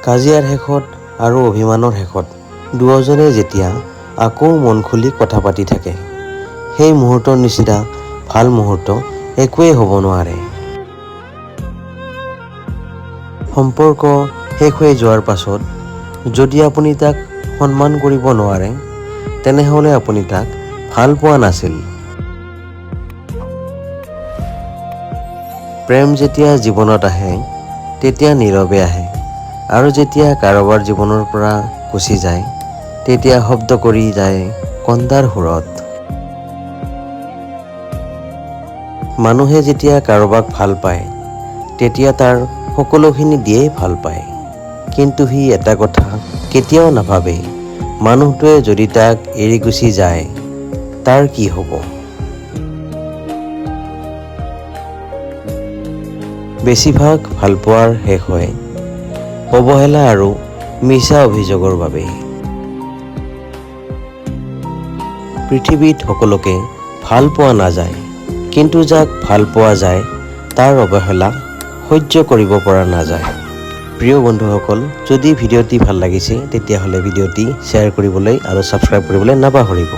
কাজিয়াৰ শেষত আৰু অভিমানৰ শেষত দুয়োজনে যেতিয়া আকৌ মন খুলি কথা পাতি থাকে, সেই মুহূৰ্তৰ নিচিনা ভাল মুহূৰ্ত একোৱেই হ'ব নোৱাৰে। সম্পৰ্ক শেষ হৈ যোৱাৰ পাছত যদি আপুনি তাক সন্মান কৰিব নোৱাৰে, তেনেহ'লে আপুনি তাক ভাল পোৱা নাছিল। প্ৰেম যেতিয়া জীৱনত আহে তেতিয়া নীৰৱে আহে, আৰু যেতিয়া কাৰোবাৰ জীৱনৰ পৰা গুচি যায় তেতিয়া শব্দ কৰি যায় কন্দাৰ সুৰত। মানুহে যেতিয়া কাৰোবাক ভাল পায় তেতিয়া তাৰ সকলোখিনি দিয়েই ভাল পায়, কিন্তু সি এটা কথা কেতিয়াও নাভাবে, মানুহটোৱে যদি তাক এৰি গুচি যায় তাৰ কি হ'ব। বেছিভাগ ভালপোৱাৰ শেষ হয় অৱহেলা আৰু মিছা অভিযোগৰ বাবে। পৃথিৱীত সকলোকে ভাল পোৱা নাযায়, কিন্তু যাক ভাল পোৱা যায় তাৰ অৱহেলা সহ্য কৰিব পৰা নাযায়। প্ৰিয় বন্ধুসকল, যদি ভিডিঅ'টি ভাল লাগিছে তেতিয়াহ'লে ভিডিঅ'টি শ্বেয়াৰ কৰিবলৈ আৰু ছাবস্ক্ৰাইব কৰিবলৈ নাপাহৰিব।